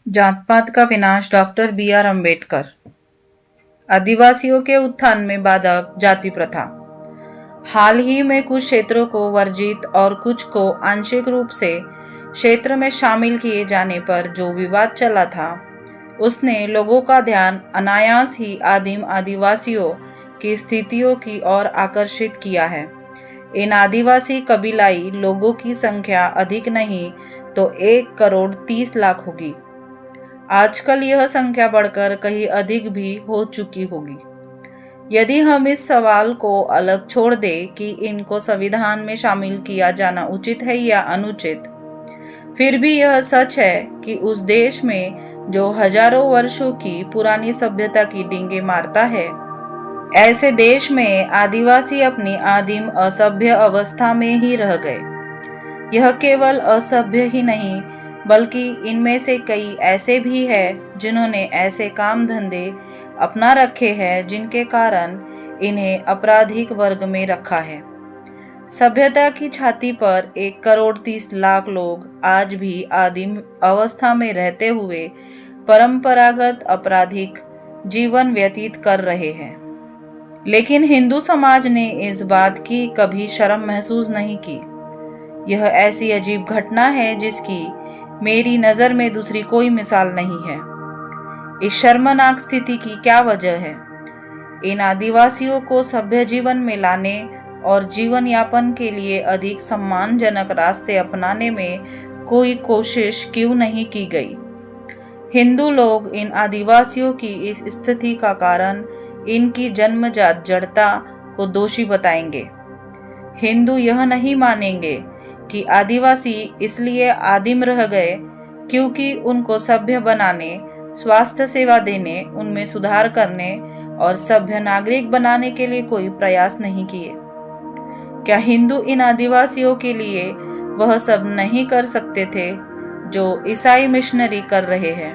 जात पात का विनाश, डॉक्टर बी.आर. अम्बेडकर। आदिवासियों के उत्थान में बाधक जाति प्रथा। हाल ही में कुछ क्षेत्रों को वर्जित और कुछ को आंशिक रूप से क्षेत्र में शामिल किए जाने पर जो विवाद चला था, उसने लोगों का ध्यान अनायास ही आदिम आदिवासियों की स्थितियों की ओर आकर्षित किया है। इन आदिवासी कबीलाई लोगों की संख्या अधिक नहीं तो 1,30,00,000 होगी। आजकल यह संख्या बढ़कर कहीं अधिक भी हो चुकी होगी। यदि हम इस सवाल को अलग छोड़ दें कि इनको संविधान में शामिल किया जाना उचित है या अनुचित, फिर भी यह सच है कि उस देश में जो हजारों वर्षों की पुरानी सभ्यता की डींगे मारता है, ऐसे देश में आदिवासी अपनी आदिम असभ्य अवस्था में ही रह गए। यह केवल असभ्य ही नहीं, बल्कि इनमें से कई ऐसे भी हैं जिन्होंने ऐसे काम धंधे अपना रखे हैं जिनके कारण इन्हें आपराधिक वर्ग में रखा है। सभ्यता की छाती पर 1,30,00,000 लोग आज भी आदिम अवस्था में रहते हुए परंपरागत आपराधिक जीवन व्यतीत कर रहे हैं। लेकिन हिंदू समाज ने इस बात की कभी शर्म महसूस नहीं की। यह ऐसी अजीब घटना है जिसकी मेरी नज़र में दूसरी कोई मिसाल नहीं है। इस शर्मनाक स्थिति की क्या वजह है? इन आदिवासियों को सभ्य जीवन में लाने और जीवन यापन के लिए अधिक सम्मानजनक रास्ते अपनाने में कोई कोशिश क्यों नहीं की गई? हिंदू लोग इन आदिवासियों की इस स्थिति का कारण इनकी जन्मजात जड़ता को दोषी बताएंगे। हिंदू यह नहीं मानेंगे कि आदिवासी इसलिए आदिम रह गए क्योंकि उनको सभ्य बनाने, स्वास्थ्य सेवा देने, उनमें सुधार करने और सभ्य नागरिक बनाने के लिए कोई प्रयास नहीं किए। क्या हिंदू इन आदिवासियों के लिए वह सब नहीं कर सकते थे जो ईसाई मिशनरी कर रहे हैं?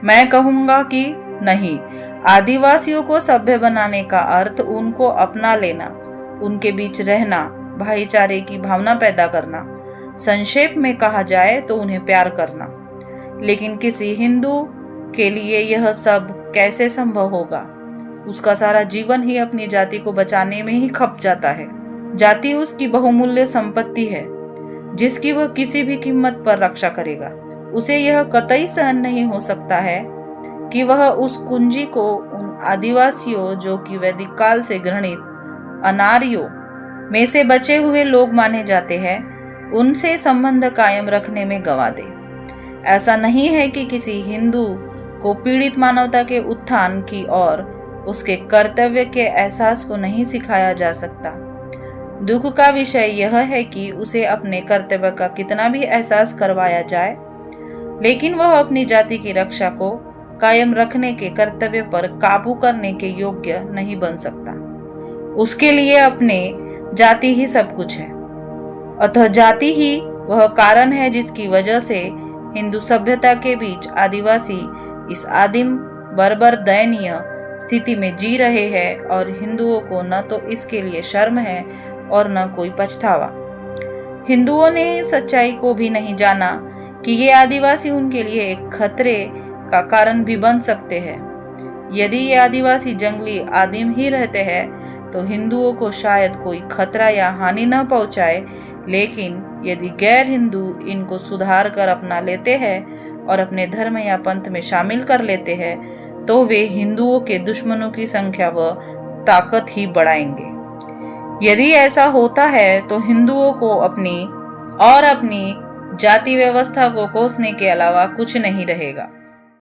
मैं कहूँगा कि नहीं। आदिवासियों को सभ्य बनाने का अर्थ उनको अपना लेना, उनके बीच रहना, भाईचारे की भावना पैदा करना, संक्षेप में कहा जाए तो उन्हें प्यार करना। लेकिन किसी हिंदू के लिए यह सब कैसे संभव होगा? उसका सारा जीवन ही अपनी जाति को बचाने में ही खप जाता है। जाति उसकी बहुमूल्य संपत्ति है जिसकी वह किसी भी कीमत पर रक्षा करेगा। उसे यह कतई सहन नहीं हो सकता है कि वह उस कुंजी को उन आदिवासियों जो कि वैदिक काल से घृणित अनार्यों में से बचे हुए लोग माने जाते हैं, उनसे संबंध कायम रखने में गंवा दे। ऐसा नहीं है कि किसी हिंदू को पीड़ित मानवता के उत्थान की और उसके कर्तव्य के एहसास को नहीं सिखाया जा सकता। दुख का विषय यह है कि उसे अपने कर्तव्य का कितना भी एहसास करवाया जाए, लेकिन वह अपनी जाति की रक्षा को कायम रखने के कर्तव्य पर काबू करने के योग्य नहीं बन सकता। उसके लिए अपने जाति ही सब कुछ है। अतः जाति ही वह कारण है जिसकी वजह से हिंदू सभ्यता के बीच आदिवासी इस आदिम बर्बर दयनीय स्थिति में जी रहे हैं और हिंदुओं को न तो इसके लिए शर्म है और न कोई पछतावा। हिंदुओं ने सच्चाई को भी नहीं जाना कि ये आदिवासी उनके लिए एक खतरे का कारण भी बन सकते हैं। यदि ये आदिवासी जंगली आदिम ही रहते हैं तो हिंदुओं को शायद कोई खतरा या हानि न पहुंचाए, लेकिन यदि गैर हिंदू इनको सुधार कर अपना लेते हैं और अपने धर्म या पंथ में शामिल कर लेते हैं तो वे हिंदुओं के दुश्मनों की संख्या व ताकत ही बढ़ाएंगे। यदि ऐसा होता है तो हिंदुओं को अपनी जाति व्यवस्था को कोसने के अलावा कुछ नहीं रहेगा।